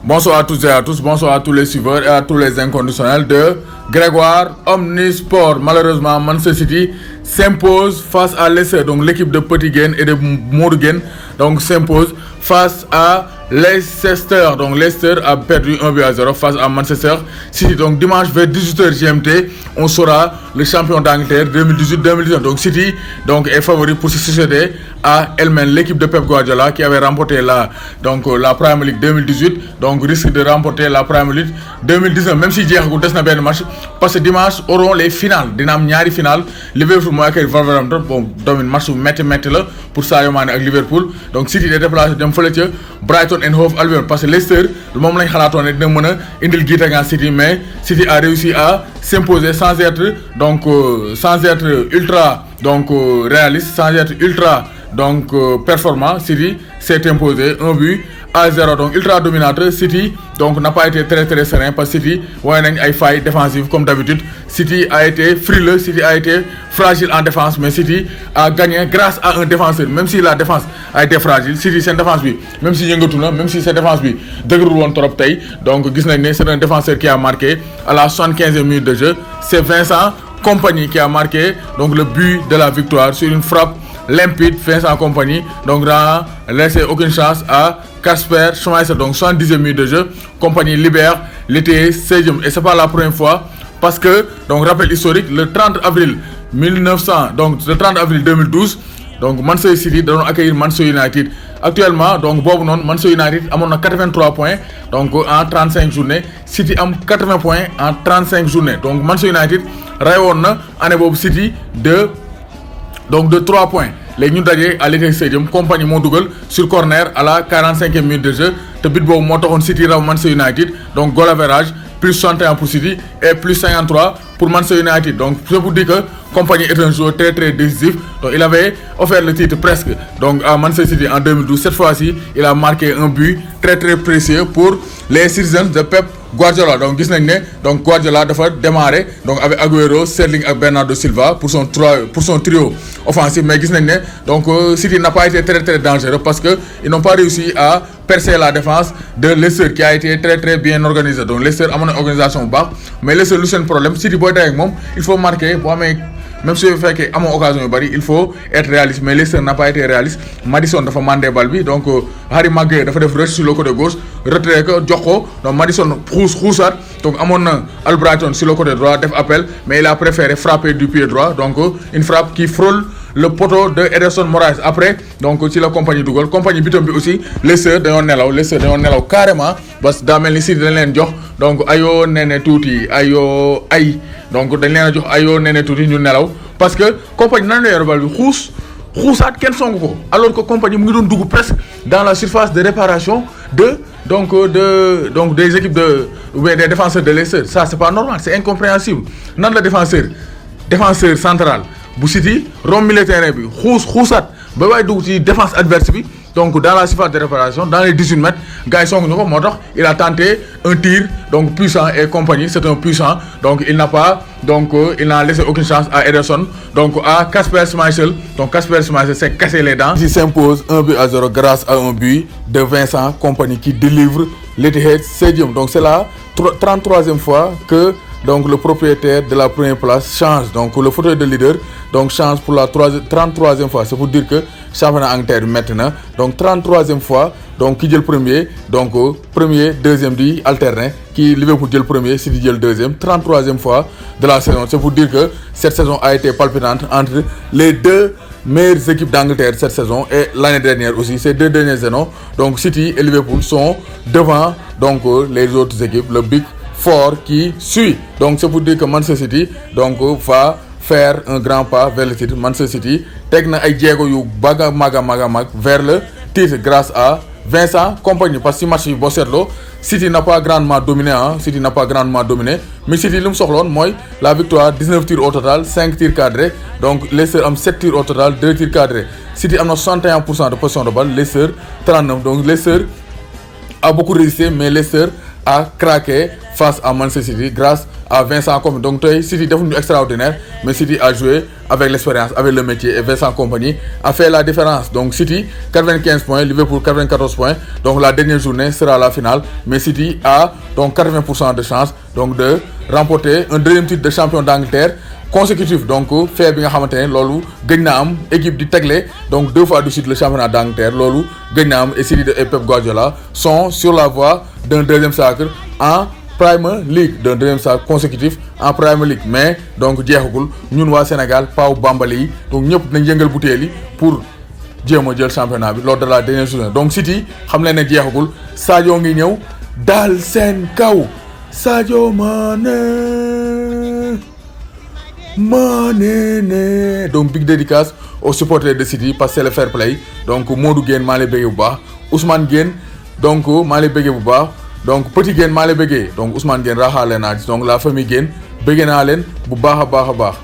Bonsoir à toutes et à tous, bonsoir à tous les suiveurs et à tous les inconditionnels de Grégoire Omnisport. Malheureusement, Manchester City s'impose face à Leicester. Donc l'équipe de Petit Guène et de Modou Guène donc s'impose face à Leicester. Donc Leicester a perdu 1-0 face à Manchester City. Donc dimanche vers 18h GMT, on saura le champion d'Angleterre 2018-2019. Donc City donc est favori pour se succéder à elle-même. L'équipe de Pep Guardiola qui avait remporté la Premier League 2018 donc risque de remporter la Premier League 2019. Même si jeexagul des na benn match parce que dimanche auront les finales dina am ñaari finale Liverpool mooy ak Wolverhampton bon domine match bu métti la pour Sadio Mané ak Liverpool. Donc City est déplacé dem fële ca Brighton and Hove Albion parce que Leicester moom lañ xalaatoon ne dina mën a indil Guingamp City, mais City a réussi à s'imposer sans être ultra réaliste, sans être ultra performant. City s'est imposé 1-0. Donc ultra dominateur. City donc n'a pas été très serein parce que City a une faille défensive comme d'habitude. City a été frileux, City a été fragile en défense, mais City a gagné grâce à un défenseur. Même si la défense a été fragile, City c'est une défense bi même si même si cette défense bi dëgërul woon trop tey donc gis nañ ne c'est un défenseur qui a marqué à la 75e minute de jeu. C'est Vincent Kompany qui a marqué donc le but de la victoire sur une frappe limpide. Vincent Kompany donc n'a laissé aucune chance à Kasper Schmeichel. Donc 70e minute de jeu, Kompany libère l'été 16e et c'est pas la première fois parce que donc rappel historique le 30 avril 2012 donc Manchester City doon accueillir Manchester United. Actuellement donc boobu noonu Manchester United amoon na 83 points donc en 35 journées. City am 80 points en 35 journées. Donc Manchester United rayoon na année boobu City de 3 points. Les ñu dajee à l'Etihad Stadium, Kompany moo dugal sur corner à la 45e minute de jeu te but boobu moo taxoon City raw Manchester United. Donc goal average plus 61 pour City et plus 53 pour Manchester United. Donc je vous dis que Kompany est un joueur très décisif. Donc il avait offert le titre presque donc à Manchester City en 2012. Cette fois-ci, il a marqué un but très précieux pour les Citizens de Pep Guardiola. Donc gis nañ ne donc Guardiola dafa démarrer donc avec Agüero, Sterling ak Bernardo Silva pour son trio offensif, mais gis nañ ne donc City n'a pas été très dangereux parce que ils n'ont pas réussi à percer la défense de Leicester qui a été très bien organisée. Donc Leicester amoon na organisation bu baax, mais Leicester lu seen problème City booy daje ak moom il faut marquer boo amee même si vous faites amoo occasion yu bari il faut être réaliste, mais Leicester n'a pas été réaliste. Maddison dafa mandé bal bi donc Harry Maguire dafa def rush sur le côté gauche retiré ko jox ko donc Maddison xuusaat donc amoon na Albrighton sur le côté droit def appel, mais il a préféré frapper du pied droit donc une frappe qui frôle le poteau de Ederson Moraes. Après donc ci la Kompany dugal. Kompany bitam bi aussi Leicester dañoo nelaw carrément parce que daa mel ni City dañ leen jox donc ayoo nene tuuti ayoo ay donc dañ leen a jox ayoo nene tuuti ñu nelaw parce que Kompany nan la yor bal bi xuusaat kenn songu ko alors que Kompany mu ngi doon dugg presque dans la surface de réparation des équipes ou bien des défenseurs de Leicester. Ça c'est pas normal, c'est incompréhensible. Nan la défenseur central bu City romb milieu terrain bi xuusaat ba waay dugg ci défense adverse bi donc dans la surface de réparation dans les 18 mètres gars yi songuñu ko moo tax il a tenté un tir donc puissant et Kompany c'est un puissant donc il n'a laissé aucune chance à Ederson donc à Kasper Schmeichel. Donc Kasper Schmeichel s'est cassé les dents. Il s'impose 1-0 grâce à un but de Vincent Kompany qui délivre l'Etihad Stadium. Donc c'est la 33e fois que donc le propriétaire de la première place change, donc le fauteuil de leader donc change pour la 33e fois. C'est pour dire que championnat Angleterre maintenant donc 33e fois donc qui jël premier donc premier deuxième di alterné qui Liverpool jël premier City jël deuxième 33e fois de la saison. C'est pour dire que cette saison a été palpitante entre les deux meilleures équipes d'Angleterre cette saison et l'année dernière aussi. Ces deux dernières saisons donc City et Liverpool sont devant donc les autres équipes, le Big Four qui suit. Donc c'est pour dire que Manchester City donc va faire un grand pas vers le titre. Manchester City teg na ay jéego yu mag vers le titre grâce à Vincent Kompany parce que match yi boo seetloo City n'a pas grandement dominé mais City li mu soxloon mooy la victoire. 19 tirs au total, 5 tirs cadrés. Donc Leicester am 7 tirs au total, 2 tirs cadrés. City am na 61% de possession de balle, Leicester 39. Donc Leicester a beaucoup résisté, mais Leicester a craqué face à Manchester City grâce à Vincent Kompany. Donc City defuñu extraordinaire, mais City a joué avec l'expérience, avec le métier, et Vincent Kompany a fait la différence. Donc City 95 points, Liverpool 94 points. Donc la dernière journée sera la finale, mais City a donc 80% de chance donc de remporter un deuxième titre de champion d'Angleterre consécutif. Donc fait bi nga xamantene lolu gëj na am équipe di tegle donc 2 fois de suite le championnat d'Angleterre lolu gëj na am, et City et Pep Guardiola sont sur la voie d'un deuxième sacre en Premier League, d'un deuxième sacre consécutif en Premier League. Mais donc jeexagul ñun wa Sénégal Pau Bambali donc ñëpp nañ yëngal bouteille pour jéem a jël championnat bi lors de la dernière journée. Donc City xam leen ne jeexagul, Sadio ngi ñëw dal seen kaw, Sadio Mané. Donc big dédicace aux supporters de City parce que c'est le fair play. Donc Modou Guène maa lay bëggee bu baax, Ousmane Guène donc maa lay bëggee bu baax, donc Petit Guène maa lay bëggee, donc Ousmane Guène raxaale naa donc la famille Guène bëggee naa leen bu baax a baax a baax.